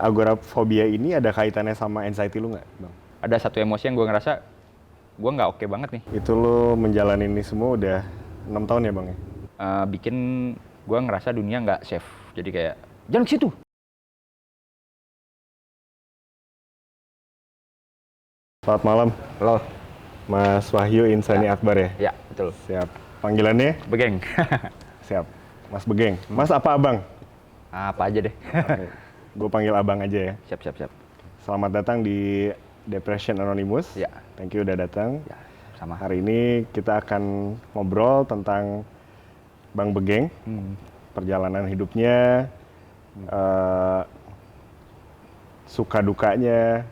agorafobia ini ada kaitannya sama anxiety lu nggak, Bang? Ada satu emosi yang gue ngerasa gue nggak oke banget nih. Itu lu menjalani ini semua udah 6 tahun ya, Bang ya? Bikin gue ngerasa dunia nggak safe. Jadi kayak jangan ke situ. Selamat malam, Halo. Mas Wahyu Insani Akbar ya? Ya, betul. Siap. Panggilannya? Begeng. Siap. Mas Begeng. Mas apa Abang? Apa aja deh. Gue panggil Abang aja ya. Siap. Selamat datang di Depression Anonymous. Ya. Thank you udah datang. Ya, sama. Hari ini kita akan ngobrol tentang Bang Begeng, perjalanan hidupnya, suka dukanya,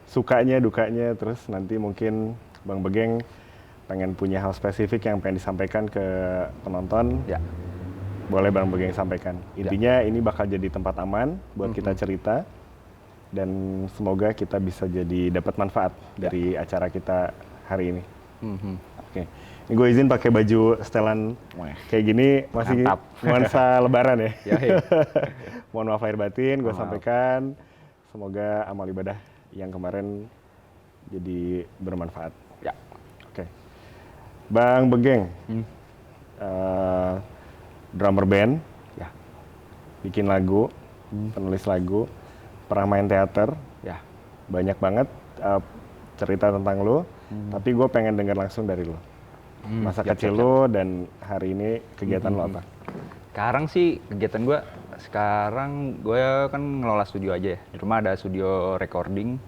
sukanya dukanya, terus nanti mungkin Bang Begeng pengen punya hal spesifik yang pengen disampaikan ke penonton. Ya. Boleh Bang Begeng sampaikan. Intinya ini bakal jadi tempat aman buat kita cerita dan semoga kita bisa jadi dapat manfaat dari acara kita hari ini. Oke. Ini gue izin pakai baju setelan kayak gini masih Mantap. nuansa lebaran ya. Ya. Mohon maaf lahir batin, gue sampaikan. Semoga amal ibadah yang kemarin jadi bermanfaat. Ya. Oke. Bang Begeng, drummer band, Ya. bikin lagu, penulis lagu, pernah main teater, Ya. banyak banget cerita tentang lo. Tapi gue pengen dengar langsung dari lo. Masa kecil lo dan hari ini kegiatan lo apa? Sekarang sih kegiatan gue, sekarang gue kan ngelola studio aja ya. Di rumah ada studio recording.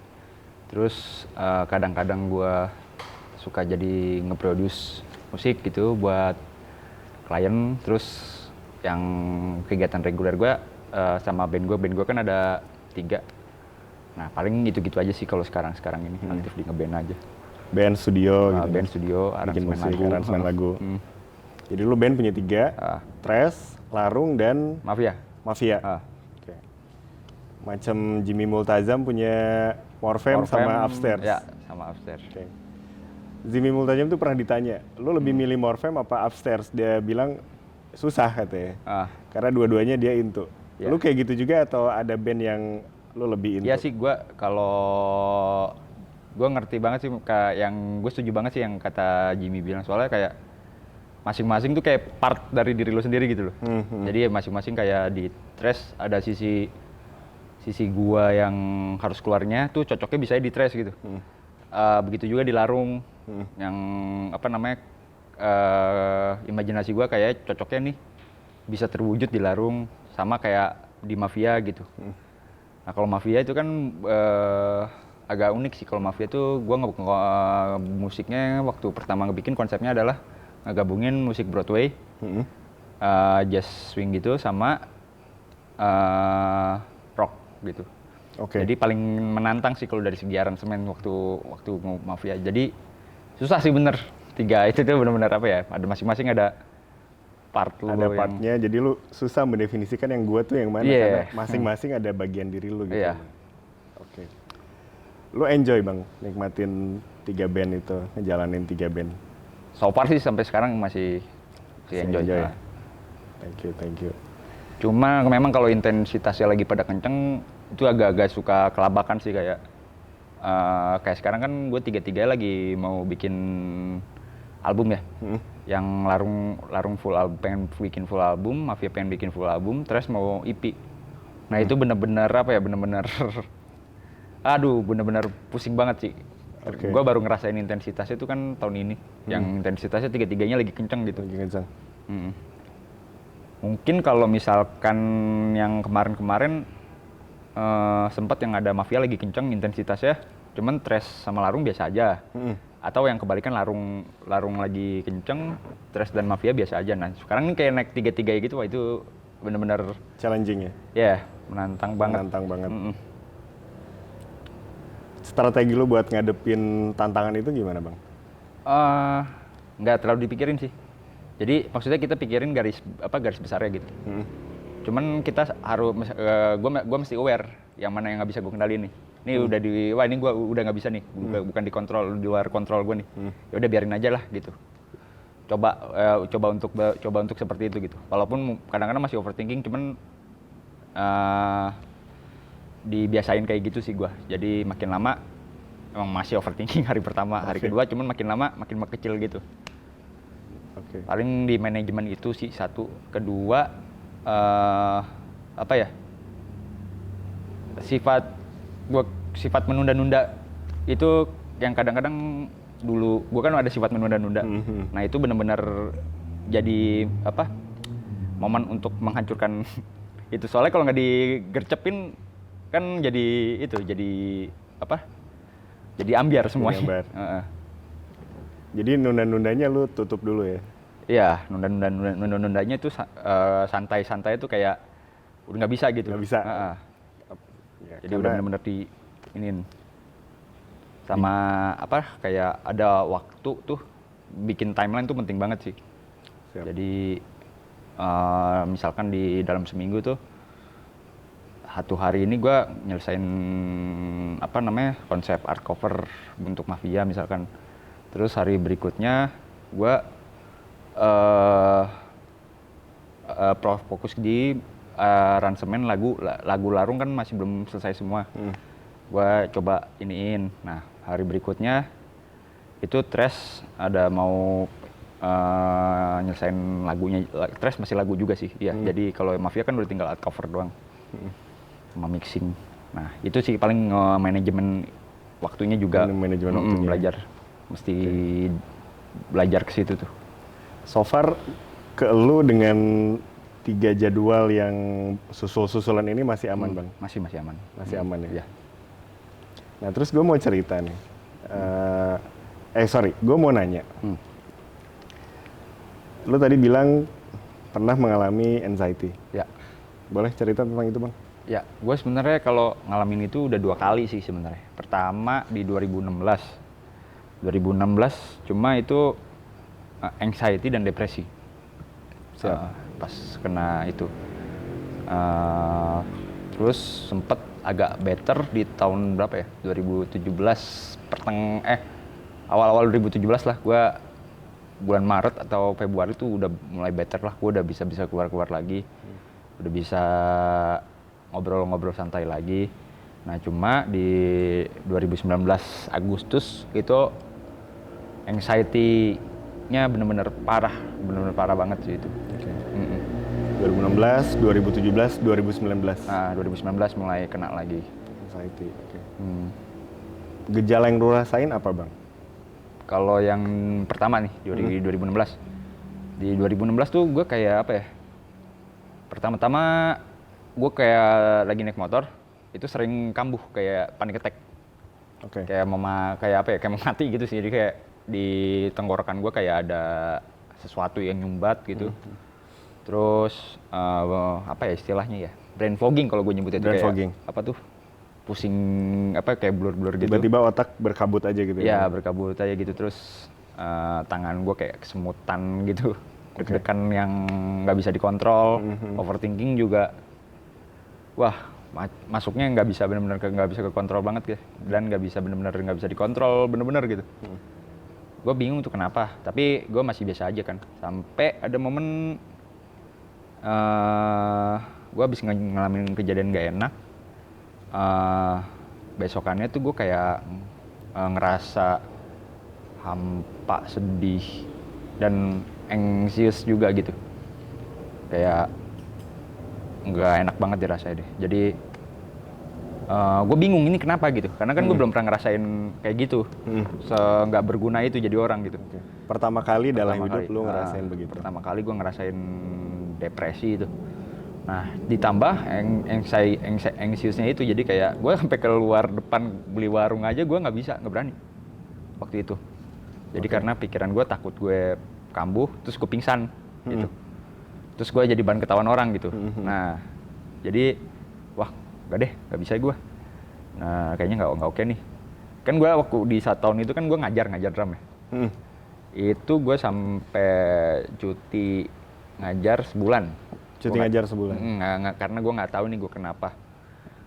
Terus kadang-kadang gue suka jadi nge-produce musik gitu buat klien. Terus yang kegiatan reguler gue sama band gue kan ada 3. Nah paling gitu-gitu aja sih kalau sekarang ini aktif di nge-band aja. Band studio gitu. Band studio, Bikin aransemen musik, lagu. aransemen lagu. Jadi lu band punya 3, Tres, Larung, dan Maaf ya. Mafia. Oke. Macam Jimmy Multazam punya Morfem sama Upstairs. Ya, sama Upstairs. Oke. Jimmy Multazam tuh pernah ditanya, lu lebih milih Morfem apa Upstairs? Dia bilang susah katanya. Karena dua-duanya dia into. Ya. Lu kayak gitu juga atau ada band yang lu lebih into? Iya sih, gue ngerti banget sih, kayak yang gue setuju banget sih yang kata Jimmy bilang, soalnya kayak masing-masing tuh kayak part dari diri lo sendiri gitu loh. Jadi masing-masing kayak di Trash ada sisi gua yang harus keluarnya tuh cocoknya bisa di Trash gitu. Begitu juga di Larung yang apa namanya imajinasi gua kayak cocoknya nih bisa terwujud di Larung sama kayak di Mafia gitu. Nah kalau Mafia itu kan agak unik sih. Kalau Mafia tuh gue musiknya waktu pertama ngebikin konsepnya adalah ngegabungin musik Broadway, jazz swing gitu sama rock gitu. Jadi paling menantang sih kalau dari segi aransemen waktu Mafia. Jadi susah sih bener 3 itu tuh bener-bener apa ya? Ada masing-masing ada part lu. Ada partnya, jadi lu susah mendefinisikan yang gue tuh yang mana karena masing-masing ada bagian diri lu gitu. Oke. Lu enjoy Bang nikmatin 3 band itu, ngejalanin 3 band? So far sih sampai sekarang masih enjoy. Ya? Thank you. Cuma memang kalau intensitasnya lagi pada kenceng, itu agak-agak suka kelabakan sih kayak sekarang kan gue 3 lagi mau bikin album ya. Yang larung full album, pengen bikin full album, Mafia pengen bikin full album, terus mau EP. Nah itu bener-bener apa ya, bener-bener bener-bener pusing banget sih. Gue baru ngerasain intensitasnya itu kan tahun ini, yang intensitasnya 3-nya lagi kenceng gitu. Lagi kenceng. Mungkin kalau misalkan yang kemarin-kemarin sempat yang ada Mafia lagi kenceng intensitasnya, cuman Trash sama Larung biasa aja. Atau yang kebalikan Larung lagi kenceng, Trash dan Mafia biasa aja. Nah sekarang ini kayak naik 3 gitu, wah itu bener-bener challenging ya? Ya, menantang banget. Strategi lu buat ngadepin tantangan itu gimana Bang? Nggak terlalu dipikirin sih. Jadi maksudnya kita pikirin garis besarnya gitu. Cuman kita harus, gue mesti aware yang mana yang nggak bisa gue kendaliin nih. Ini ini gue udah nggak bisa nih, bukan dikontrol, di luar kontrol gue nih. Ya udah biarin aja lah gitu. Coba untuk seperti itu gitu. Walaupun kadang-kadang masih overthinking, cuman dibiasain kayak gitu sih gue. Jadi makin lama emang masih overthinking hari pertama, hari kedua cuman makin lama makin kecil gitu. Oke. Paling di manajemen itu sih satu. Kedua apa ya? Sifat menunda-nunda itu yang kadang-kadang dulu gue kan ada sifat menunda-nunda. Nah itu benar-benar jadi apa? Momen untuk menghancurkan itu. Soalnya kalau nggak digercepin kan jadi itu, jadi apa? Jadi ambiar semuanya. Jadi ambiar. Jadi nunda-nundanya lu tutup dulu ya? Iya, nunda-nundanya itu santai-santai itu kayak udah nggak bisa gitu. Nggak bisa. Ya, jadi udah bener-bener iniin. Sama apa, kayak ada waktu tuh, bikin timeline tuh penting banget sih. Siap. Jadi misalkan di dalam seminggu tuh, satu hari ini gue nyelesain apa namanya, konsep art cover untuk Mafia misalkan. Terus hari berikutnya gue fokus di aransemen lagu Larung kan masih belum selesai semua. Gue coba iniin. Nah hari berikutnya itu Trash ada mau nyelesain lagunya. Trash masih lagu juga sih. Iya. Jadi kalau Mafia kan udah tinggal art cover doang. Sama mixing. Nah itu sih paling manajemen waktunya juga. Manajemen waktunya. Belajar. Mesti belajar ke situ tuh. So far ke lu dengan 3 jadwal yang susul-susulan ini masih aman Bang? Masih aman. Masih aman ya? Iya. Nah terus gue mau cerita nih. Gue mau nanya. Lu tadi bilang pernah mengalami anxiety. Ya. Boleh cerita tentang itu Bang? Ya, gue sebenarnya kalau ngalamin itu udah 2 kali sih sebenarnya. Pertama di 2016. 2016 cuma itu anxiety dan depresi. Pas kena itu. Terus sempet agak better di tahun berapa ya? 2017 awal-awal 2017 lah. Gue bulan Maret atau Februari tuh udah mulai better lah. Gue udah bisa keluar lagi. Udah bisa ngobrol-ngobrol santai lagi. Nah cuma di 2019 Agustus itu anxiety-nya bener-bener parah banget sih itu. Okay. 2016, 2017, 2019. Nah 2019 mulai kena lagi. Anxiety, oke. Gejala yang lu rasain apa Bang? Kalau yang pertama nih, di 2016. Di 2016 tuh gue kayak apa ya? Pertama-tama gue kayak lagi naik motor, itu sering kambuh kayak panic attack. Oke. Kayak kayak mau mati gitu sih. Jadi kayak di tenggorokan gue kayak ada sesuatu yang nyumbat gitu. Terus apa ya istilahnya ya? Brain fogging kalau gue nyebutnya itu. Brain kayak fogging. apa tuh? Pusing apa kayak blur-blur gitu. Tiba-tiba otak berkabut aja gitu ya? Iya, berkabut aja gitu. Terus tangan gue kayak kesemutan gitu. Deg-degan yang nggak bisa dikontrol. Overthinking juga. Wah, masuknya nggak bisa benar-benar nggak bisa kekontrol banget ya. Dan nggak bisa dikontrol bener-bener gitu. Gue bingung tuh kenapa, tapi gue masih biasa aja kan. Sampai ada momen gue habis ngalamin kejadian gak enak. Besokannya tuh gue kayak ngerasa hampa, sedih, dan anxious juga gitu. Kayak nggak enak banget dirasain deh. Jadi gue bingung ini kenapa gitu, karena kan gue belum pernah ngerasain kayak gitu, nggak berguna itu jadi orang gitu. Pertama kali dalam hidup lu ngerasain begitu? Pertama kali gue ngerasain depresi itu. Nah ditambah anxiousnya itu, jadi kayak gue sampai keluar depan beli warung aja gue nggak berani waktu itu. Jadi karena pikiran gue takut gue kambuh, terus gue pingsan gitu. Terus gue jadi bahan ketahuan orang gitu. Nah jadi wah nggak bisa gue. Nah kayaknya nggak oke nih. Kan gue waktu di 1 tahun itu kan gue ngajar drum ya. Itu gue sampai cuti ngajar sebulan. Ngajar sebulan? Karena gue nggak tahu nih gue kenapa.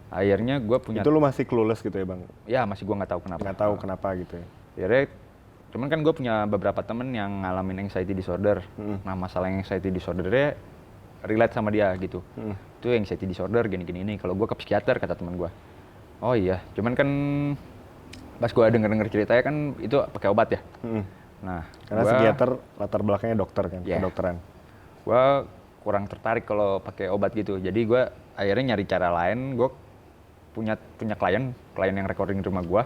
Akhirnya gue punya. Itu lu masih clueless gitu ya Bang? Ya masih gue nggak tahu kenapa. Nggak tahu kenapa gitu ya? Akhirnya, cuman kan gue punya beberapa temen yang ngalamin anxiety disorder. Nah masalah anxiety disordernya relate sama dia gitu. Itu anxiety disorder gini-gini ini. Kalau gue ke psikiater kata teman gue. Oh iya, cuman kan pas gue denger ceritanya kan itu pakai obat ya. Nah, karena psikiater latar belakangnya dokter kan, kedokteran. Gue kurang tertarik kalau pakai obat gitu. Jadi gue akhirnya nyari cara lain. Gue punya klien yang recording di rumah gue.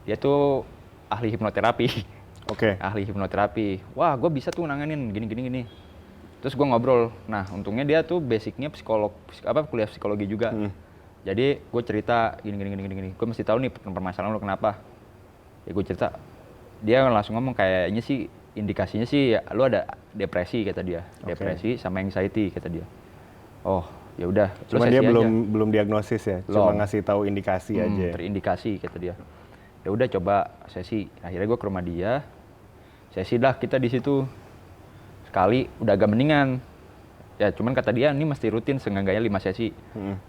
Dia tuh ahli hipnoterapi. Ahli hipnoterapi. Wah, gue bisa tuh nanganin gini. Terus gue ngobrol. Nah, untungnya dia tuh basicnya kuliah psikologi juga. Jadi gue cerita gini. Gue mesti tahu nih permasalahan lo kenapa. Ya gue cerita. Dia langsung ngomong kayaknya sih indikasinya sih ya, lo ada depresi kata dia. Depresi sama anxiety kata dia. Oh, ya udah. Cuma dia belum diagnosis ya. Cuma ngasih tahu indikasi aja. Terindikasi kata dia. Ya udah coba sesi. Akhirnya gue ke rumah dia. Sesi dah kita di situ. Sekali udah agak mendingan. Ya cuman kata dia ini mesti rutin seenggaknya 5 sesi.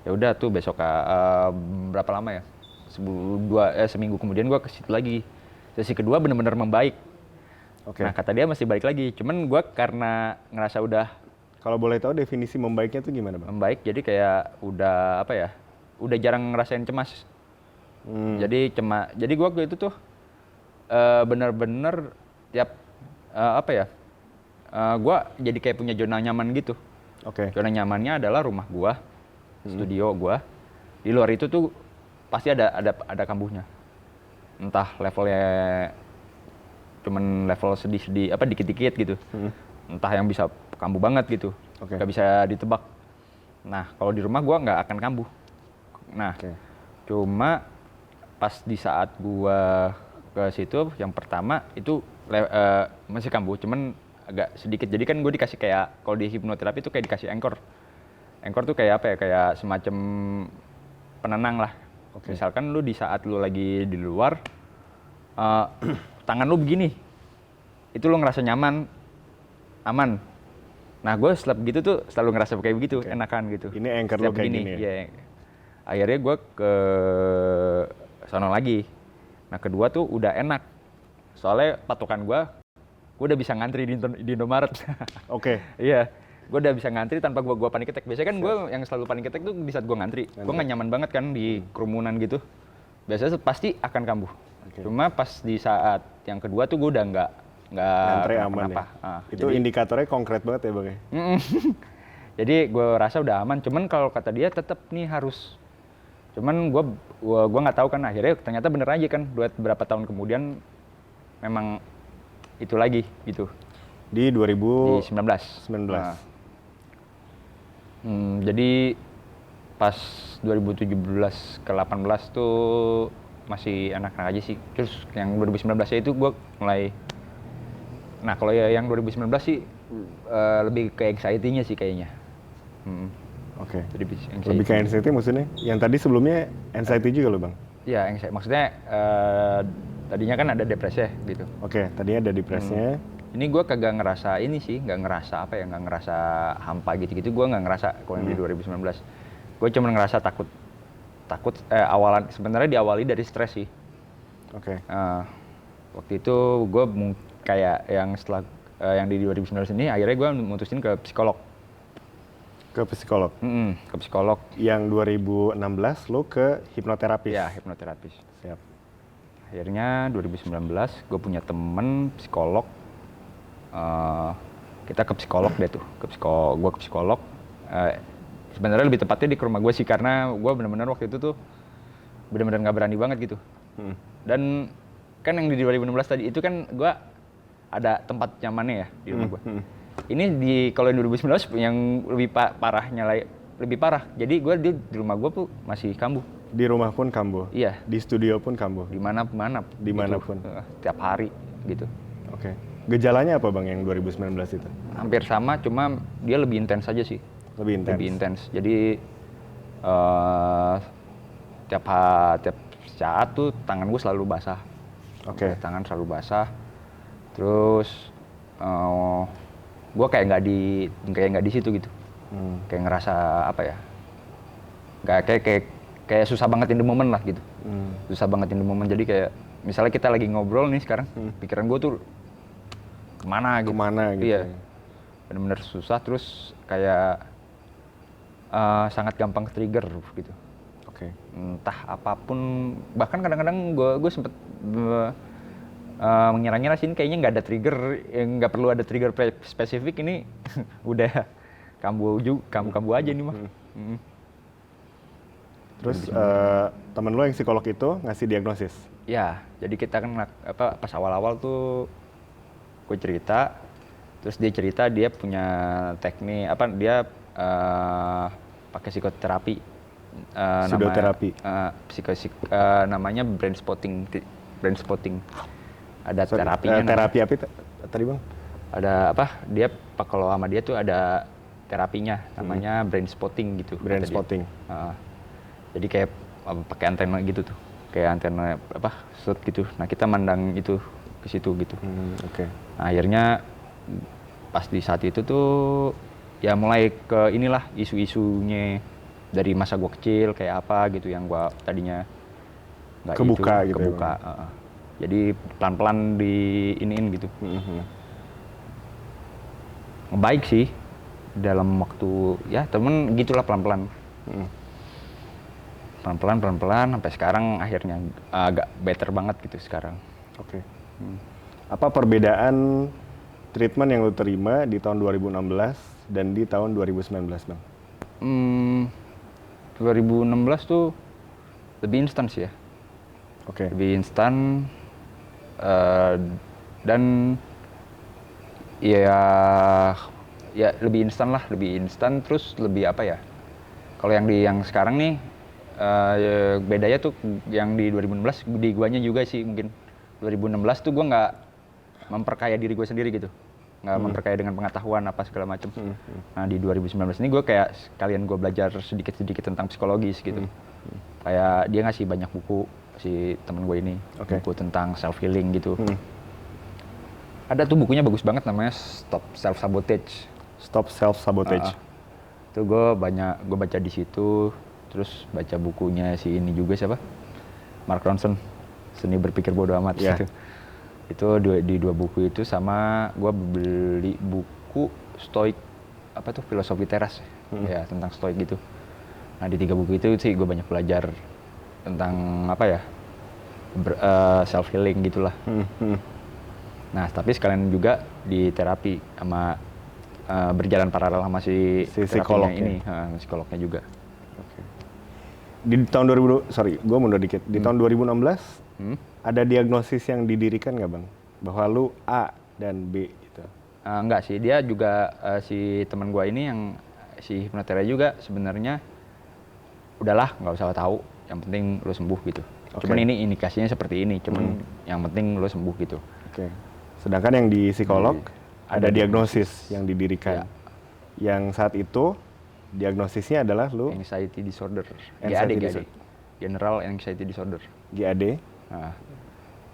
Ya udah tuh besok berapa lama ya? Seminggu kemudian gue ke situ lagi. Sesi kedua benar-benar membaik. Nah kata dia masih balik lagi. Cuman gue karena ngerasa udah. Kalau boleh tahu definisi membaiknya tuh gimana Bang? Membaik jadi kayak udah apa ya? Udah jarang ngerasain cemas. Jadi gue waktu itu tuh benar-benar tiap gue jadi kayak punya zona nyaman gitu. Zona nyamannya adalah rumah gue, studio gue. Di luar itu tuh pasti ada kambuhnya. Entah levelnya cuman level sedih-sedih dikit-dikit gitu. Entah yang bisa kambuh banget gitu. Gak bisa ditebak. Nah kalau di rumah gue nggak akan kambuh. Nah cuma pas di saat gua ke situ yang pertama itu masih kambuh, cuman agak sedikit. Jadi kan gue dikasih kayak kalau di hipnoterapi itu kayak dikasih anchor. Anchor tuh kayak apa ya? Kayak semacam penenang lah. Misalkan lu di saat lu lagi di luar, tangan lu begini, itu lu ngerasa nyaman, aman. Nah gue setelah begitu tuh selalu ngerasa kayak begitu, enakan gitu. Ini anchor lu kayak gini ya? Akhirnya gue ke sono lagi. Nah kedua tuh udah enak. Soalnya patokan gue udah bisa ngantri di Indomaret. Iya, gue udah bisa ngantri tanpa gue panic attack. Biasanya kan gue yang selalu panic attack tuh di saat gue ngantri. Gue nggak nyaman banget kan di kerumunan gitu. Biasanya pasti akan kambuh. Cuma pas di saat yang kedua tuh gue udah nggak ngantri aman ya? Itu jadi, indikatornya konkret banget ya Bang ya? Jadi gue rasa udah aman. Cuman kalau kata dia tetap nih harus. Cuman gue nggak tahu kan akhirnya ternyata bener aja kan berapa tahun kemudian memang itu lagi gitu. Di 2019. Nah, jadi pas 2017 ke 18 tuh masih enak-enak aja sih. Terus yang 2019 ya itu gue mulai. Nah kalau yang 2019 sih lebih ke anxiety-nya sih kayaknya. Lebih ke anxiety maksudnya? Yang tadi sebelumnya anxiety juga loh Bang? Iya, anxiety. Maksudnya tadinya kan ada depresi ya gitu. Tadinya ada depresinya. Ini gue kagak ngerasa ini sih, nggak ngerasa hampa gitu-gitu. Gue nggak ngerasa kalau yang di 2019. Gue cuma ngerasa takut. Sebenarnya diawali dari stres sih. Waktu itu gue kayak yang setelah yang di 2019 ini akhirnya gue mutusin ke psikolog. Ke psikolog? Ke psikolog. Yang 2016 lo ke hipnoterapis? Iya, hipnoterapis. Siap. Akhirnya 2019 gue punya temen psikolog. Kita ke psikolog deh tuh. Gue ke psikolog. Sebenarnya lebih tepatnya di rumah gue sih karena gue benar-benar waktu itu tuh benar-benar nggak berani banget gitu. Dan kan yang di 2016 tadi itu kan gue ada tempat nyamannya ya di rumah gue. Ini kalau yang 2019 yang lebih lebih parah. Jadi gue di rumah gue tuh masih kambuh. Di rumah pun kambuh? Iya. Di studio pun kambuh? Dimanapun. Gitu. Tiap hari gitu. Gejalanya apa Bang yang 2019 itu? Hampir sama, cuma dia lebih intens aja sih. Lebih intens? Jadi tiap saat tuh tangan gue selalu basah. Tangan selalu basah. Terus gue kayak nggak di situ gitu. Kayak ngerasa apa ya? Nggak kayak susah banget in the moment lah gitu. Susah banget in the moment. Jadi kayak misalnya kita lagi ngobrol nih sekarang, pikiran gue tuh kemana gitu. Iya. benar-benar susah, terus kayak sangat gampang trigger gitu. Oke. Entah apapun, bahkan kadang-kadang gue sempet mengira-ngira sih ini kayaknya nggak ada trigger, nggak perlu ada trigger spesifik, ini udah kambuh aja nih mah. Terus temen lo yang psikolog itu ngasih diagnosis? Ya, jadi kita kan pas awal-awal tuh gue cerita, terus dia cerita dia punya teknik dia pakai psikoterapi, Psikoterapi. namanya brain spotting. Ada terapinya. Terapi apa tadi bang? Ada dia kalau sama dia tuh ada terapinya, namanya brain spotting gitu. Brain spotting. Jadi kayak pakai antena gitu tuh, kayak antena shoot gitu. Nah kita mandang itu ke situ gitu. Oke. Nah, akhirnya pas di saat itu tuh ya mulai ke inilah isu-isunya dari masa gua kecil kayak apa gitu yang gua tadinya nggak kebuka itu, gitu. Kebuka. Jadi pelan-pelan diiniin gitu. Baik sih dalam waktu ya temen gitulah pelan-pelan. Pelan-pelan sampai sekarang akhirnya agak better banget gitu sekarang. Oke. Apa perbedaan treatment yang lo terima di tahun 2016 dan di tahun 2019 bang? 2016 tuh lebih instan sih ya. Oke. Lebih instan dan ya lebih instan lah, lebih instan, terus lebih apa ya? Kalau yang sekarang nih bedanya tuh yang di 2016 di guanya juga sih mungkin. 2016 tuh gue nggak memperkaya diri gue sendiri gitu, nggak memperkaya dengan pengetahuan apa segala macam. Nah di 2019 ini gue kayak sekalian gue belajar sedikit-sedikit tentang psikologis gitu. Kayak dia ngasih banyak buku si temen gue ini, buku tentang self healing gitu. Ada tuh bukunya bagus banget namanya Stop Self Sabotage. Stop Self Sabotage. Tuh gue baca di situ, terus baca bukunya si ini juga siapa? Mark Ronson, Seni Berpikir Bodoh Amat. Yeah. Itu di dua buku itu, sama gue beli buku Stoik filosofi teras ya tentang Stoik gitu. Nah di 3 buku itu sih gue banyak belajar tentang self healing gitulah. Nah tapi sekalian juga di terapi sama berjalan paralel sama si psikolognya ini, psikolognya juga. Oke. Di tahun gue mundur dikit. Di tahun 2016 ada diagnosis yang didirikan nggak bang? Bahwa lu A dan B gitu? Enggak sih, dia juga si teman gua ini yang si hipnoterapi juga sebenarnya udahlah nggak usah tahu, yang penting lu sembuh gitu. Cuman ini indikasinya seperti ini, cuman yang penting lu sembuh gitu. Oke. Sedangkan yang di psikolog ada diagnosis yang didirikan. Yang saat itu diagnosisnya adalah lu anxiety disorder. GAD. General Anxiety Disorder. GAD. Nah,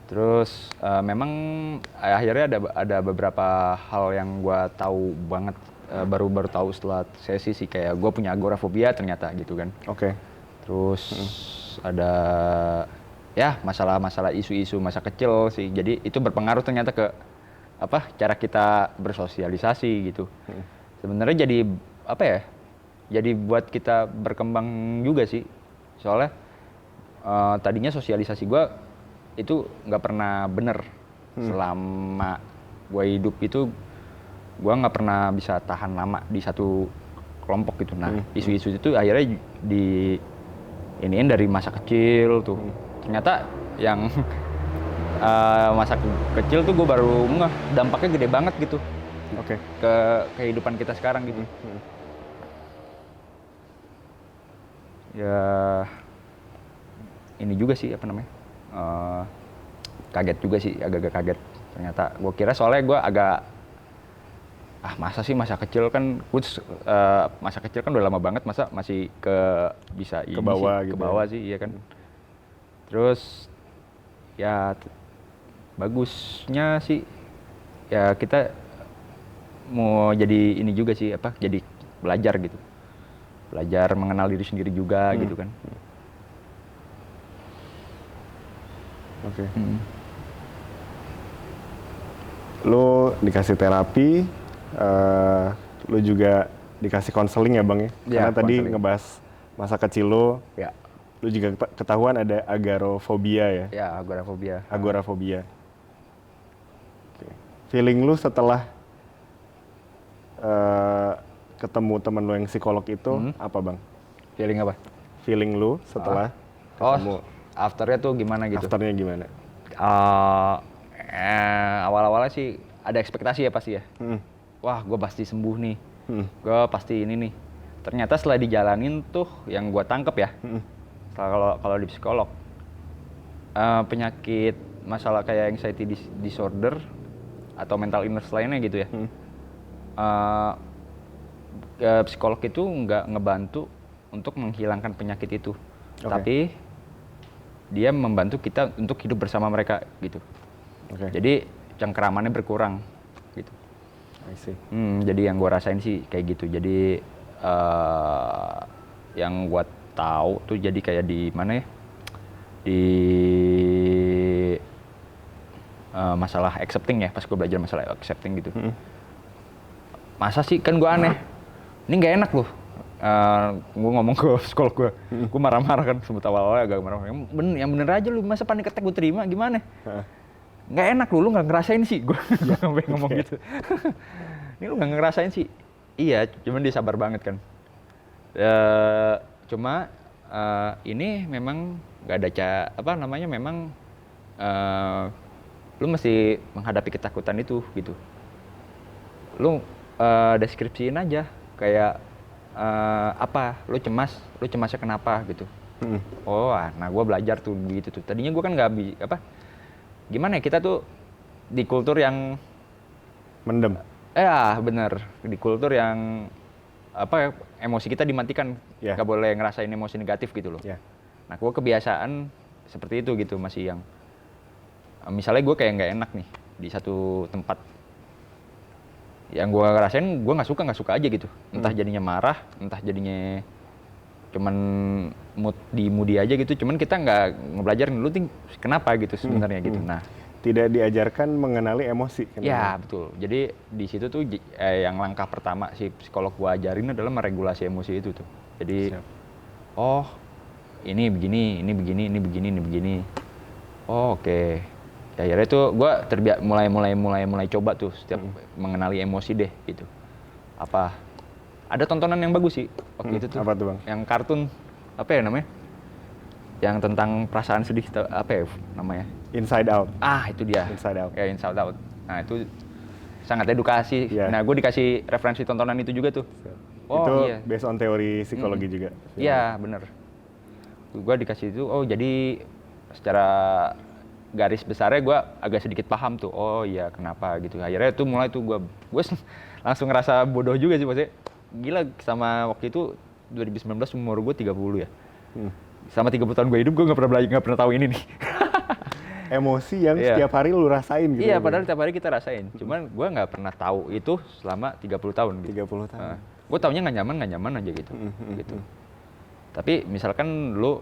terus memang akhirnya ada beberapa hal yang gue tahu banget, baru tahu setelah sesi sih, kayak gue punya agorafobia ternyata gitu kan. Oke. Terus ada ya masalah-masalah isu-isu masa kecil sih, jadi itu berpengaruh ternyata ke cara kita bersosialisasi gitu. Sebenarnya jadi jadi buat kita berkembang juga sih, soalnya tadinya sosialisasi gue itu nggak pernah bener. Selama gue hidup itu gue nggak pernah bisa tahan lama di satu kelompok gitu. Nah isu-isu itu akhirnya iniin dari masa kecil tuh. Ternyata yang masa kecil tuh gue baru ngeh dampaknya gede banget gitu. Ke kehidupan kita sekarang gitu. Ya ini juga sih kaget juga sih, agak-agak kaget ternyata. Gue kira, soalnya gue agak masa sih masa kecil kan masa kecil kan udah lama banget, masa masih bisa ke bawah gitu, ke bawah sih, iya kan. Terus ya bagusnya sih ya kita mau jadi ini juga sih, jadi belajar gitu, belajar mengenal diri sendiri juga gitu kan. Lo dikasih terapi, Lu juga dikasih konseling ya Bang ya? Iya, Karena tadi konseling. ngebahas masa kecil lu, Ya, lu juga ketahuan ada agorafobia ya? ya agorafobia. Agorafobia. Oke. Feeling lu setelah eh, ketemu temen lu yang psikolog itu apa Bang? Feeling apa? Feeling lu setelah ketemu Afternya tuh gimana gitu? afternya gimana? Awal-awalnya sih ada ekspektasi ya pasti ya. Hmm. Wah, gue pasti sembuh nih. Hmm. Gue pasti ini nih. Ternyata setelah dijalanin tuh yang gue tangkep ya. Kalau di psikolog, penyakit masalah kayak anxiety disorder atau mental illness lainnya gitu ya. Psikolog itu nggak ngebantu untuk menghilangkan penyakit itu, tapi dia membantu kita untuk hidup bersama mereka gitu. Jadi cengkeramannya berkurang gitu. I see. Jadi yang gue rasain sih kayak gitu. Jadi yang gue tahu tuh jadi kayak di mana ya? Di masalah accepting ya, pas gue belajar masalah accepting gitu. Masa sih, kan gue aneh. Ini nggak enak loh. Gue ngomong ke psikolog gue marah-marah kan, sebut awal-awalnya agak marah. Yang bener aja lu, masa panic attack gue terima, gimana? Nggak enak lu nggak ngerasain sih. Gue sampai ngomong gitu. Ini lu nggak ngerasain sih. Iya, cuman dia sabar banget kan. Cuma ini memang nggak ada memang lu mesti menghadapi ketakutan itu gitu. Lu deskripsiin aja kayak lu cemasnya kenapa gitu. Nah gue belajar tuh gitu tuh. Tadinya gue kan gimana ya, kita tuh di kultur yang mendem. Bener, di kultur yang emosi kita dimatikan, nggak boleh ngerasain emosi negatif gitu loh. Nah gue kebiasaan seperti itu gitu, masih yang misalnya gue kayak nggak enak nih di satu tempat, yang gue ngerasain gue nggak suka aja gitu, entah jadinya marah, entah jadinya cuman moody aja gitu, cuman kita nggak ngebelajarin lu tuh kenapa gitu sebenarnya gitu. Nah, tidak diajarkan mengenali emosi kan? Ya betul, jadi di situ tuh yang langkah pertama si psikolog gua ajarin adalah meregulasi emosi itu tuh. Jadi ini begini, ini begini, ini begini, ini begini. Oke. Ya, akhirnya tuh gue mulai coba tuh setiap mengenali emosi deh gitu. Ada tontonan yang bagus sih waktu itu tuh. Apa tuh Bang? Yang kartun apa ya namanya? Yang tentang perasaan sedih, apa ya namanya? Inside Out. Itu dia. Inside Out. Ya, Inside Out. Nah itu sangat edukasi. Nah gue dikasih referensi tontonan itu juga tuh. Itu based on teori psikologi juga. Iya bener. Gue dikasih itu, jadi secara garis besarnya gue agak sedikit paham tuh. Oh iya kenapa gitu. Akhirnya tuh mulai tuh gue langsung ngerasa bodoh juga sih maksudnya. Gila, sama waktu itu 2019 umur gue 30 ya. Sama 30 tahun gue hidup gue nggak pernah tahu ini nih. Emosi yang setiap hari lu rasain gitu. Iya, padahal tiap hari kita rasain. Cuman gue nggak pernah tahu itu selama 30 tahun gitu. 30 tahun. Gue taunya nggak nyaman aja gitu. Gitu. Tapi misalkan lu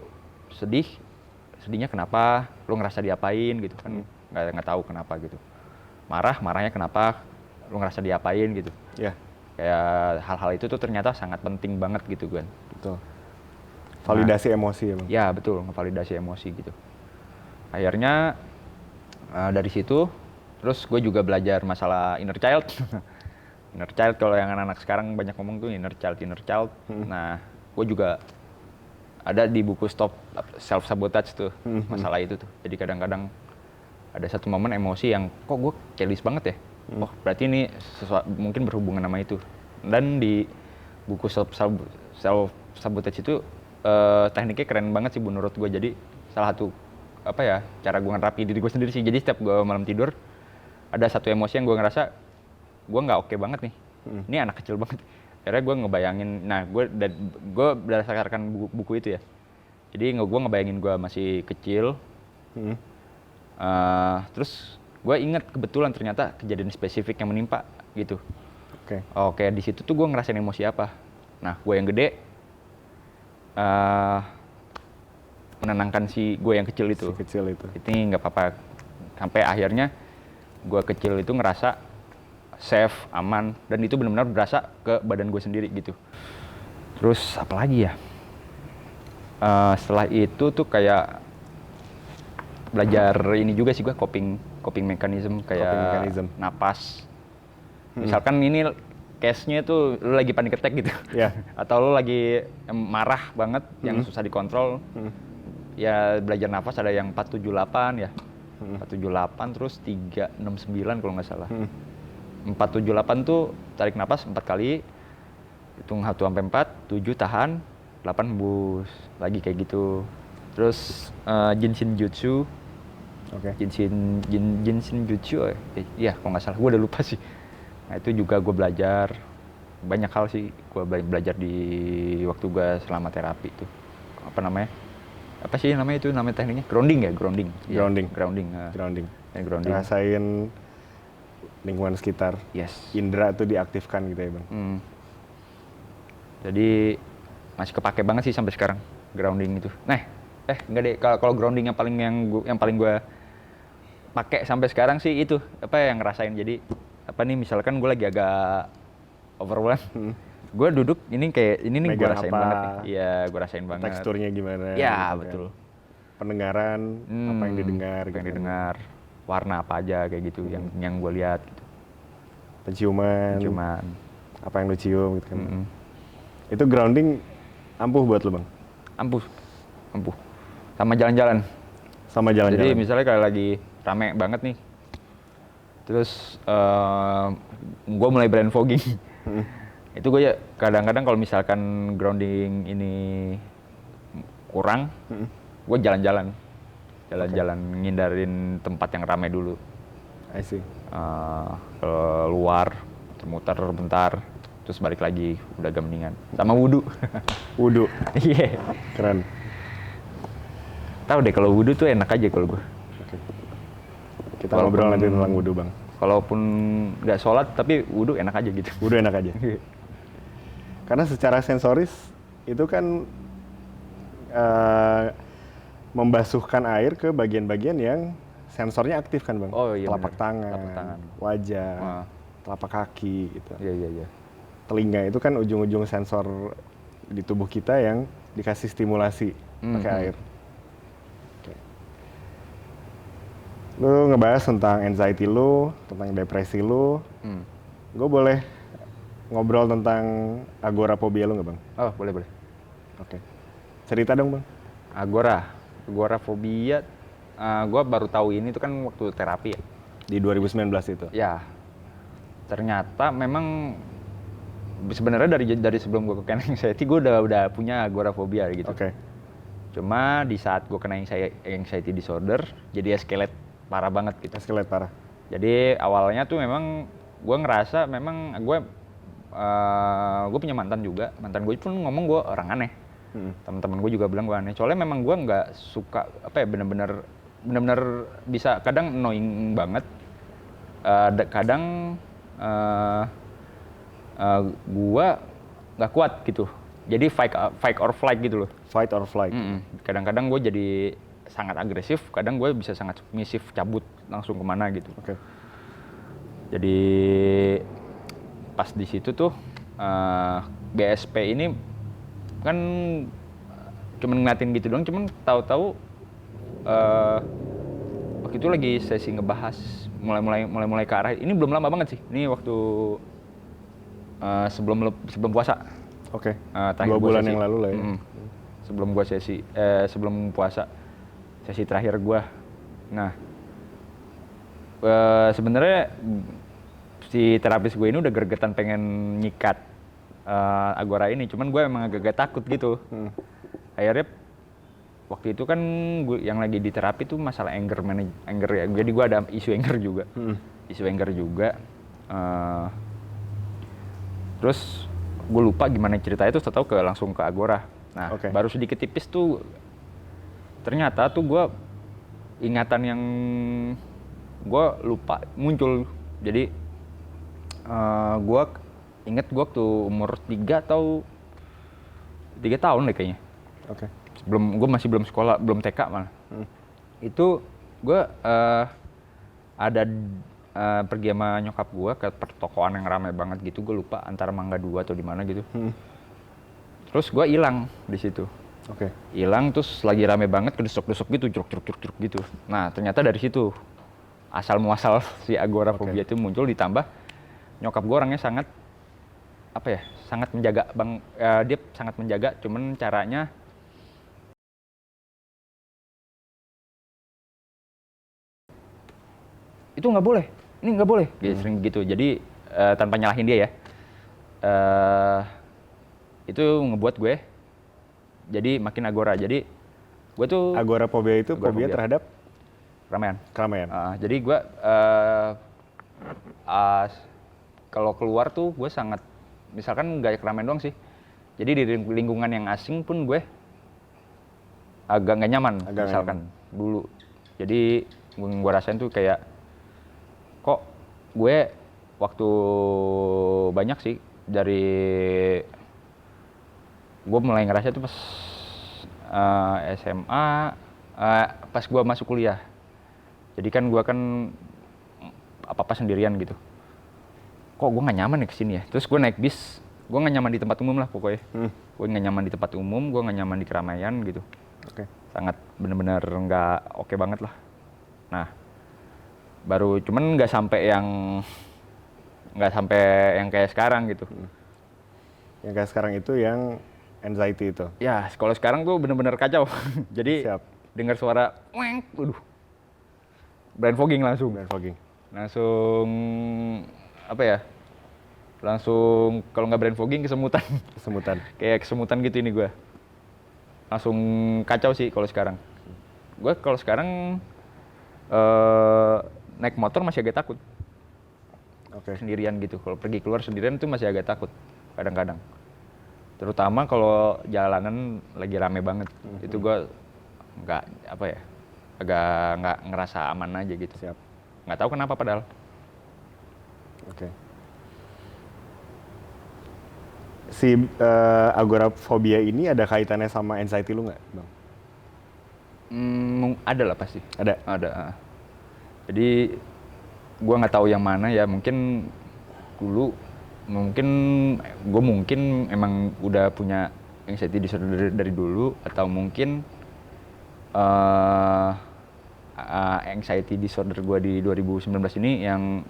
sedihnya kenapa? Lu ngerasa diapain gitu kan? Nggak tahu kenapa gitu. Marahnya kenapa? Lu ngerasa diapain gitu. Iya. Kayak hal-hal itu tuh ternyata sangat penting banget gitu kan. Betul. Validasi emosi ya Bang? Ya betul, ngevalidasi emosi gitu. Akhirnya dari situ, terus gue juga belajar masalah inner child. Inner child, kalau yang anak-anak sekarang banyak ngomong tuh inner child. Nah, gue juga ada di buku Stop Self Sabotage tuh, masalah itu tuh. Jadi kadang-kadang ada satu momen emosi yang kok gue careless banget ya. Berarti ini mungkin berhubungan sama itu. Dan di buku Self Sabotage itu tekniknya keren banget sih menurut gue. Jadi salah satu cara gue ngerapi diri gue sendiri sih. Jadi setiap gue malam tidur ada satu emosi yang gue ngerasa gue nggak oke banget nih. Ini anak kecil banget. Akhirnya gue ngebayangin, nah gue berdasarkan buku itu ya. Jadi gue ngebayangin gue masih kecil. Terus gue inget kebetulan ternyata kejadian spesifik yang menimpa gitu. Oke, di situ tuh gue ngerasain emosi apa. Nah, gue yang gede menenangkan si gue yang kecil itu. Si kecil itu. Ini nggak apa-apa. Sampai akhirnya gue kecil itu ngerasa safe, aman, dan itu benar-benar berasa ke badan gue sendiri gitu. Terus apa lagi ya? Setelah itu tuh kayak belajar ini juga sih gue, coping mechanism, kayak napas. Misalkan ini case-nya tuh lu lagi panic attack gitu. Yeah. Atau lu lagi marah banget yang susah dikontrol. Ya belajar nafas ada yang 478 ya. 478 terus 369 kalau nggak salah. 478 tuh tarik napas 4 kali. Hitung 1 sampai 4, 7 tahan, 8 hembus. Lagi kayak gitu. Terus Jinshin Jutsu. Oke. Jinshin Jutsu iya kalau nggak salah, gue udah lupa sih. Nah itu juga gue belajar banyak hal sih, gue belajar di waktu gue selama terapi itu. Apa namanya itu tekniknya? Grounding. Ya, grounding. Ngerasain lingkungan sekitar. Yes. Indra tuh diaktifkan gitu ya Bang. Jadi masih kepake banget sih sampai sekarang grounding itu. Nah, enggak deh, kalau grounding yang paling gue pakai sampai sekarang sih itu yang ngerasain. Jadi misalkan gue lagi agak overwhelmed, gue duduk ini gue rasain banget. Iya, gue rasain banget. Teksturnya gimana? Iya, gitu betul. Kan. Pendengaran, apa yang didengar, warna apa aja kayak gitu yang gue lihat gitu. Penciuman. Apa yang lu cium gitu kan. Itu grounding ampuh buat lu Bang? Ampuh. Sama jalan-jalan. Jadi misalnya kalau lagi rame banget nih, terus gue mulai brain fogging. Itu gue ya kadang-kadang kalau misalkan grounding ini kurang, gue jalan-jalan ngindarin tempat yang rame dulu. I see. Keluar, muter bentar, terus balik lagi, udah agak mendingan. Sama wudhu. Wudhu? Iya. Keren. Tahu deh kalau wudhu tuh enak aja kalau gue. Oke. Kita ngobrol nanti tentang wudhu Bang. Kalaupun nggak sholat, tapi wudhu enak aja gitu. Wudhu enak aja? Karena secara sensoris, itu kan membasuhkan air ke bagian-bagian yang sensornya aktif kan Bang? Oh iya, telapak tangan, wajah, telapak kaki gitu. Iya. Telinga itu kan ujung-ujung sensor di tubuh kita yang dikasih stimulasi pakai air. Okay. Lu ngebahas tentang anxiety lu, tentang depresi lu. Gue boleh ngobrol tentang agorafobia lu nggak Bang? Oh boleh. Oke. Cerita dong Bang. Agorafobia, gue baru tahu ini tuh kan waktu terapi ya. Di 2019 itu? Ya. Ternyata memang sebenarnya dari sebelum gue kena anxiety, gue udah punya agorafobia gitu. Oke. Cuma di saat gue kena anxiety disorder, jadi escalate parah banget gitu. Escalate parah. Jadi awalnya tuh memang gue ngerasa memang gue punya mantan juga. Mantan gue pun ngomong gue orang aneh. Teman-teman gue juga bilang gue aneh. Soalnya memang gue nggak suka benar-benar bisa kadang annoying banget. Kadang gue nggak kuat gitu. Jadi fight or flight gitu loh. Fight or flight. Kadang-kadang gue jadi sangat agresif, kadang gue bisa sangat submisif, cabut langsung kemana gitu. Oke. Jadi pas di situ tuh BSP ini kan cuman ngeliatin gitu doang, cuman tahu-tahu waktu itu lagi sesi ngebahas mulai ke arah ini belum lama banget sih. Ini waktu sebelum puasa. Oke. 2 bulan yang lalu lah ya. Sebelum gua sebelum puasa sesi terakhir gua. Nah, sebenarnya si terapis gue ini udah gregetan pengen nyikat Agora ini, cuman gue emang agak takut gitu. Akhirnya waktu itu kan gue yang lagi di terapi tuh masalah anger ya. Jadi gue ada isu anger juga. Terus gue lupa gimana ceritanya tuh, tahu langsung ke Agora. Nah, baru sedikit tipis tuh ternyata tuh gue ingatan yang gue lupa muncul. Jadi gue inget gue waktu umur 3 tahun deh kayaknya. Oke. Gue masih belum sekolah, belum TK malah. Itu gue ada pergi sama nyokap gue ke pertokoan yang ramai banget gitu, gue lupa antara Mangga 2 atau di mana gitu. Terus gue hilang di situ. Oke. Hilang terus lagi rame banget, kedusuk-dusuk gitu, jruk gitu. Nah ternyata dari situ asal muasal si agorafobia itu muncul, ditambah nyokap gue orangnya sangat apa ya, sangat menjaga dia sangat menjaga, cuman caranya itu nggak boleh, ini nggak boleh, sering gitu. Jadi tanpa nyalahin dia ya, itu ngebuat gue jadi makin agora. Jadi gue tuh Agorafobia itu fobia terhadap keramaian. Jadi gue kalau keluar tuh gue sangat, misalkan nggak keramaian doang sih, jadi di lingkungan yang asing pun gue agak nggak nyaman, misalkan dulu. Jadi gue rasain tuh kayak, kok gue waktu banyak sih dari gue mulai ngerasa tuh pas SMA, pas gue masuk kuliah. Jadi kan gue kan apa-apa sendirian gitu. Kok gue nggak nyaman ya kesini ya. Terus gue naik bis, gue nggak nyaman di tempat umum lah pokoknya. Gue nggak nyaman di tempat umum, gue nggak nyaman di keramaian gitu. Sangat bener-bener nggak oke banget lah. Nah, baru cuman nggak sampai yang kayak sekarang gitu. Yang kayak sekarang itu yang anxiety itu. Ya, kalau sekarang tuh bener-bener kacau. Jadi dengar suara weng, brain fogging langsung. Langsung apa ya? Langsung kalau nggak brain fogging kesemutan. Kayak kesemutan gitu ini gue. Langsung kacau sih kalau sekarang. Gue kalau sekarang naik motor masih agak takut. Sendirian gitu. Kalau pergi keluar sendirian tuh masih agak takut kadang-kadang. Terutama kalau jalanan lagi rame banget. Itu gue nggak apa ya, agak nggak ngerasa aman aja gitu. Nggak tahu kenapa padahal. Si agorafobia ini ada kaitannya sama anxiety lu nggak, Bang? Ada lah pasti. Ada. Jadi gue nggak tahu yang mana ya, mungkin dulu gue emang udah punya anxiety disorder dari dulu, atau mungkin anxiety disorder gue di 2019 ini yang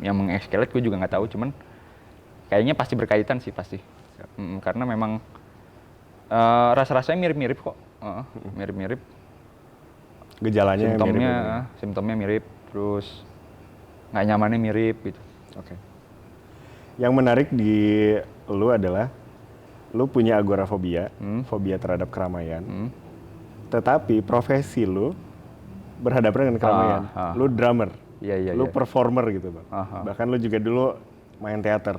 mengescalate, gue juga nggak tahu, cuman kayaknya pasti berkaitan sih, pasti. Karena memang rasa-rasanya mirip-mirip kok. Mirip-mirip. Gejalanya simptomnya mirip, terus nggak nyamannya mirip gitu. Yang menarik di lu adalah lu punya agorafobia, fobia terhadap keramaian. Tetapi profesi lu berhadapan dengan keramaian. Lu drummer. Lu performer gitu, Bang. Bahkan lu juga dulu main teater.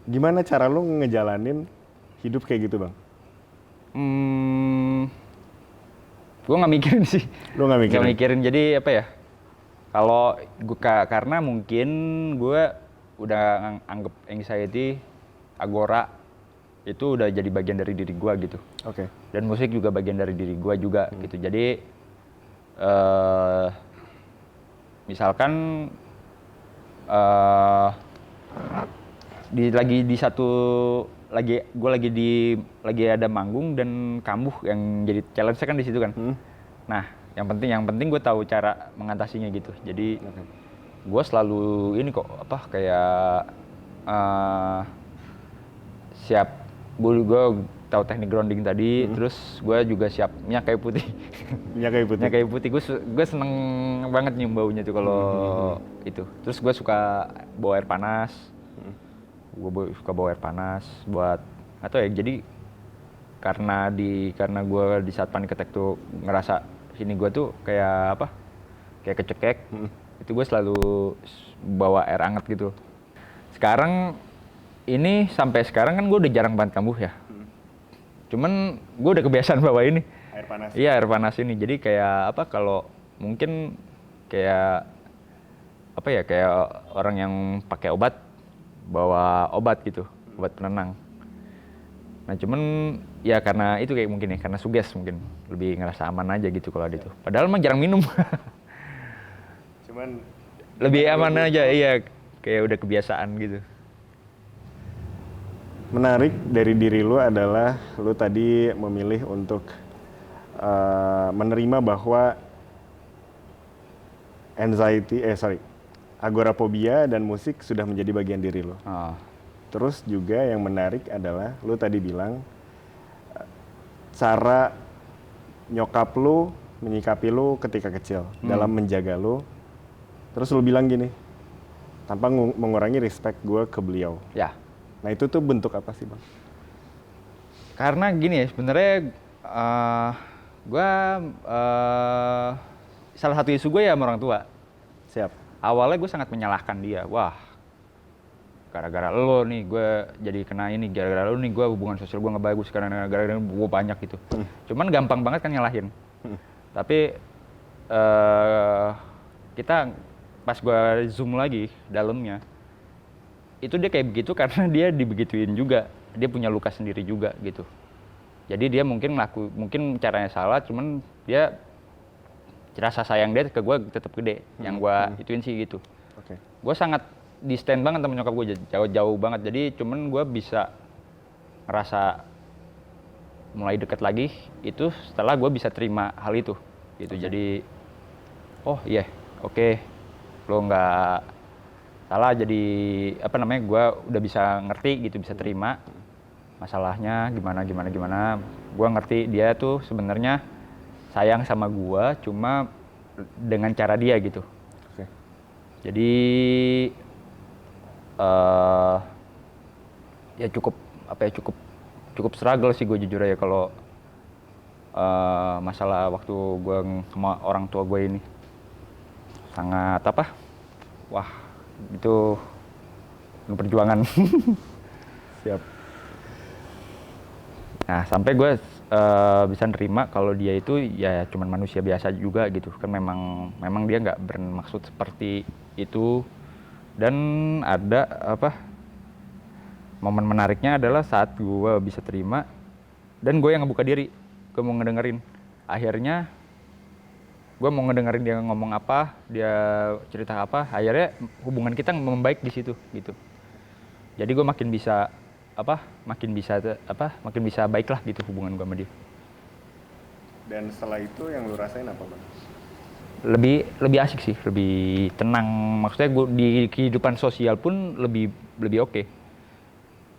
Gimana cara lu ngejalanin hidup kayak gitu, Bang? Gue nggak mikirin sih. Lu nggak mikirin? Nggak mikirin. Jadi apa ya? Kalau gue karena mungkin gue udah anggap anxiety, agora itu udah jadi bagian dari diri gue gitu. Dan musik juga bagian dari diri gue juga gitu. Jadi misalkan lagi ada manggung dan kambuh yang jadi challenge kan di situ kan. Nah, yang penting gue tahu cara mengatasinya gitu. Jadi gue selalu ini kok kayak siap. Gue tahu teknik grounding tadi, terus gue juga siap minyak kayu putih. Minyak kayu putih. Gue seneng banget nyium baunya tuh kalau itu. Terus gue suka bawa air panas. Gue suka bawa air panas buat atau ya, jadi karena gue di saat panic attack tuh ngerasa sini gue tuh kayak kecekek. Itu gue selalu bawa air hangat gitu. Sekarang ini sampai sekarang kan gue udah jarang banget kambuh ya. Cuman gue udah kebiasaan bawa ini. Air panas. Iya, air panas ini. Jadi kayak kalau mungkin kayak kayak orang yang pakai obat, bawa obat gitu, obat penenang. Nah cuman ya karena itu kayak mungkin ya, karena suges mungkin lebih ngerasa aman aja gitu kalau ada itu. Padahal emang jarang minum. Cuman lebih aman aja, iya. Kayak udah kebiasaan gitu. Menarik dari diri lu adalah lu tadi memilih untuk menerima bahwa agorafobia dan musik sudah menjadi bagian diri lu. Oh, Terus juga yang menarik adalah lu tadi bilang cara nyokap lu menyikapi lu ketika kecil dalam menjaga lu. Terus lu bilang gini, tanpa mengurangi respect gue ke beliau. ya. Nah itu tuh bentuk apa sih bang? Karena gini ya, sebenarnya gue salah satu isu gue ya sama orang tua. Siap. Awalnya gue sangat menyalahkan dia. Wah, gara-gara lo nih gue jadi kena ini, gara-gara lo nih gue hubungan sosial gue nggak bagus karena gara-gara gue banyak gitu. Cuman gampang banget kan nyalahin. Tapi kita pas gue zoom lagi dalamnya, itu dia kayak begitu karena dia dibegituin juga. Dia punya luka sendiri juga gitu. Jadi dia mungkin mungkin caranya salah, cuman dia rasa sayang dia ke gue tetap gede. Yang gue ituin sih gitu. Oke. Gue sangat di stand banget sama nyokap gue, jauh-jauh banget. Jadi cuman gue bisa ngerasa mulai deket lagi itu setelah gue bisa terima hal itu gitu. Jadi oh iya, oke, lo nggak salah. Jadi apa namanya, gue udah bisa ngerti gitu, bisa terima masalahnya gimana. Gue ngerti dia tuh sebenarnya sayang sama gue, cuma dengan cara dia gitu. Oke. Jadi ya cukup struggle sih gue jujur ya kalau masalah waktu gue sama orang tua gue ini. Sangat apa? Wah, itu perjuangan. Siap. Nah, sampai gue bisa nerima kalau dia itu ya cuman manusia biasa juga gitu. Kan memang dia nggak bermaksud seperti itu. Dan ada apa? Momen menariknya adalah saat gue bisa terima dan gue yang ngebuka diri, gue mau ngedengerin. Akhirnya gue mau ngedengerin dia ngomong apa, dia cerita apa. Akhirnya hubungan kita membaik di situ gitu. Jadi gue makin bisa baik lah gitu hubungan gue sama dia. Dan setelah itu yang lu rasain apa bang? Lebih asik sih, lebih tenang. Maksudnya gue di kehidupan sosial pun lebih oke.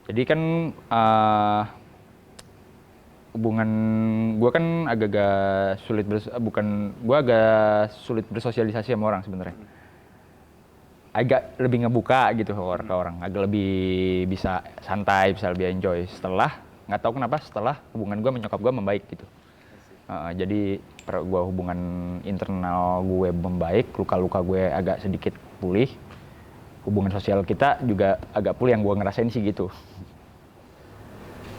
Jadi kan hubungan gue kan agak sulit bersosialisasi sama orang sebenarnya. Agak lebih ngebuka gitu ke orang, agak lebih bisa santai, bisa lebih enjoy. Nggak tahu kenapa setelah hubungan gue menyokap gue membaik gitu. Jadi hubungan internal gue membaik, luka-luka gue agak sedikit pulih, hubungan sosial kita juga agak pulih, yang gue ngerasain sih gitu.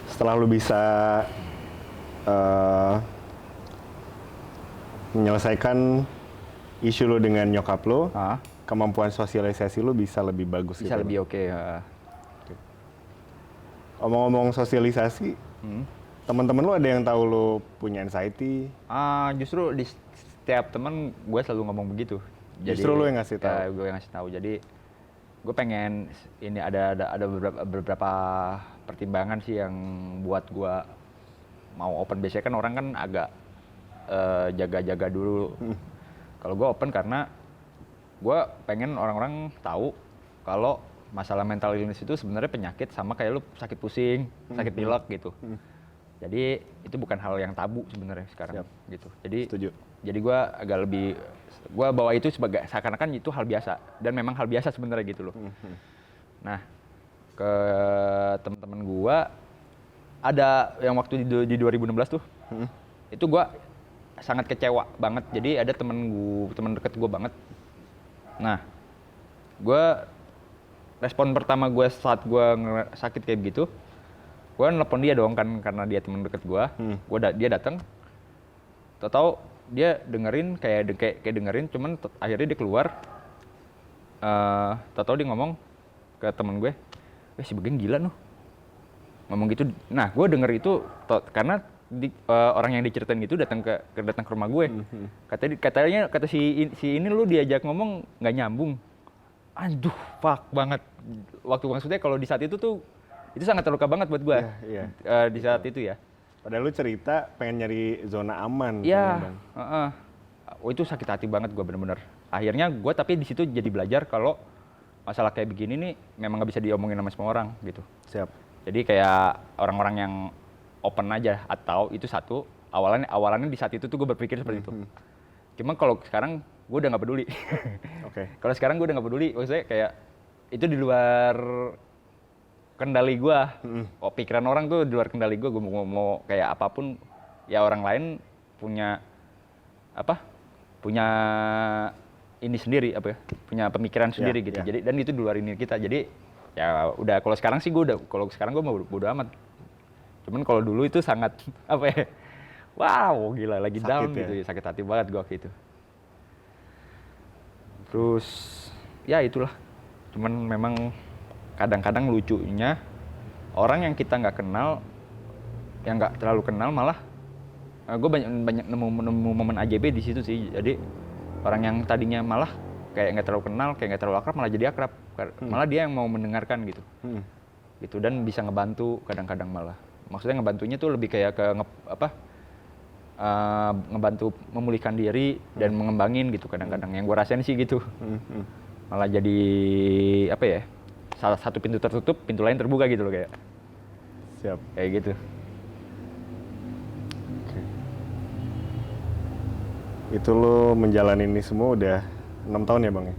Setelah lu bisa menyelesaikan isu lu dengan nyokap lu, kemampuan sosialisasi lu bisa lebih bagus. Bisa gitu, lebih bang? oke. Omong-omong sosialisasi, teman-teman lu ada yang tahu lu punya anxiety? Justru di setiap teman gue selalu ngomong begitu. Justru lu yang ngasih tahu? Ya, gue yang ngasih tahu. Jadi gue pengen ini ada beberapa pertimbangan sih yang buat gue mau open. Biasanya kan orang kan agak jaga-jaga dulu. Kalau gue open karena gue pengen orang-orang tahu kalau masalah mental illness itu sebenarnya penyakit sama kayak lu sakit pusing, sakit pilek gitu. Jadi itu bukan hal yang tabu sebenarnya sekarang. Siap. Gitu. Jadi Setuju. Jadi gue agak lebih, gue bawa itu sebagai seakan-akan itu hal biasa, dan memang hal biasa sebenarnya gitu loh. Nah, ke teman-teman gue ada yang waktu di 2016 tuh, itu gue sangat kecewa banget. Jadi ada teman deket gue banget. Nah, gue respon pertama gue saat gue sakit kayak begitu, gue nelpon dia dong kan, karena dia teman deket gue. Dia datang, tau dia dengerin kayak dengerin, cuman akhirnya dia keluar. Tau dia ngomong ke temen gue, si Begeng gila noh, ngomong gitu. Nah, gue denger itu karena orang yang diceritain gitu datang ke rumah gue. Kata si ini lu diajak ngomong nggak nyambung. Aduh, fuck banget. Maksudnya kalau di saat itu tuh itu sangat terluka banget buat gue. Iya. Di saat itu ya. Padahal lu cerita pengen nyari zona aman. Iya. Oh, itu sakit hati banget gue bener-bener. Akhirnya gue tapi di situ jadi belajar kalau masalah kayak begini nih memang nggak bisa diomongin sama semua orang gitu. Siap. Jadi kayak orang-orang yang open aja, atau itu satu awalannya di saat itu tuh gue berpikir seperti itu. Cuma kalau sekarang gue udah nggak peduli. Oke. Kalau sekarang gue udah nggak peduli, maksudnya kayak itu di luar kendali gue. Pikiran orang tuh di luar kendali gue. Gue mau kayak apapun, ya orang lain punya ini sendiri punya pemikiran sendiri gitu. Jadi dan itu di luar ini kita. Jadi ya udah, kalau sekarang sih kalau sekarang gue mau bodo amat. Cuman kalau dulu itu sangat wow, gila, lagi sakit down gitu ya, sakit hati banget gue waktu itu. Terus ya itulah. Cuman memang kadang-kadang lucunya orang yang kita nggak kenal, yang nggak terlalu kenal malah gue banyak nemu momen AJB di situ sih. Jadi orang yang tadinya malah kayak nggak terlalu kenal, kayak nggak terlalu akrab, malah jadi akrab. Malah dia yang mau mendengarkan gitu. Gitu, dan bisa ngebantu kadang-kadang malah. Maksudnya ngebantunya tuh lebih kayak ke ngebantu memulihkan diri dan mengembangin gitu kadang-kadang. Yang gue rasain sih gitu. Malah jadi salah satu pintu tertutup, pintu lain terbuka gitu loh kayak. Siap. Kayak gitu. Oke. Itu lo menjalani ini semua udah 6 tahun ya Bang ya?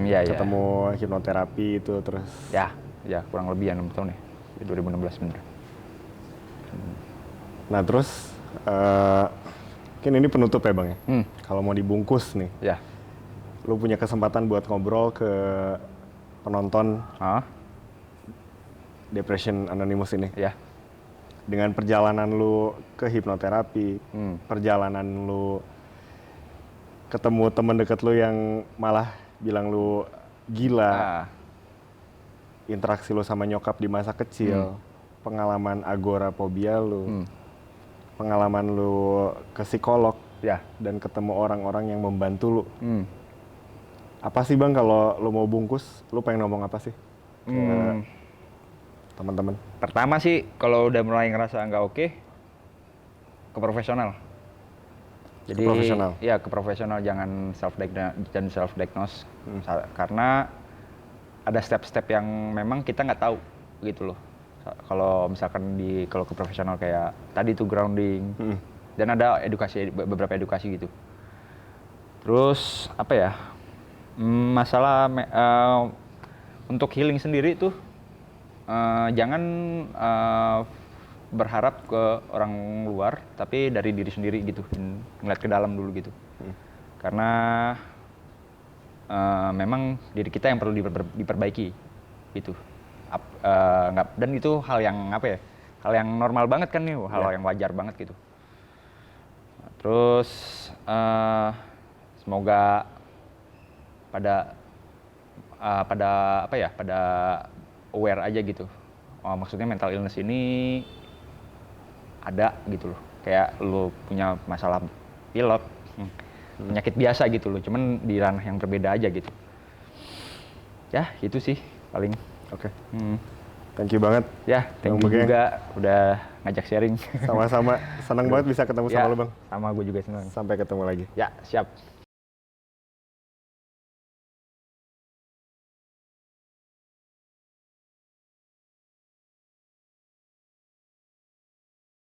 Ya. Ketemu hipnoterapi itu terus? Ya kurang lebih ya 6 tahun ya. 2016 bener. Nah terus, mungkin ini penutup ya Bang ya? Kalau mau dibungkus nih, Ya. lu punya kesempatan buat ngobrol ke penonton Depression Anonymous ini. Ya. Dengan perjalanan lu ke hipnoterapi, perjalanan lu ketemu temen deket lu yang malah bilang lu gila, interaksi lu sama nyokap di masa kecil, pengalaman agorafobia lu, pengalaman lu ke psikolog, dan ketemu orang-orang yang membantu lu. Apa sih Bang kalau lu mau bungkus, lu pengen ngomong apa sih ke teman-teman? Pertama sih kalau udah mulai ngerasa nggak oke, ke profesional. Jadi ke profesional, jangan self diagnose karena ada step-step yang memang kita nggak tahu gitu loh. Kalau misalkan kalau ke profesional kayak tadi tuh grounding, dan ada beberapa edukasi gitu. Terus masalah untuk healing sendiri tuh jangan berharap ke orang luar, tapi dari diri sendiri gitu, ngeliat ke dalam dulu gitu. Karena memang diri kita yang perlu diperbaiki gitu. Dan itu hal yang hal yang normal banget kan nih, hal yang wajar banget gitu. Terus semoga pada aware aja gitu. Maksudnya mental illness ini ada gitu loh. Kayak lu punya masalah pilek, penyakit biasa gitu loh. Cuman di ranah yang berbeda aja gitu. Ya, itu sih paling. Oke. Thank you banget. Ya, thank you juga udah ngajak sharing. Sama-sama. Senang banget bisa ketemu sama lu Bang. Sama gue juga senang. Sampai ketemu lagi. Ya, siap.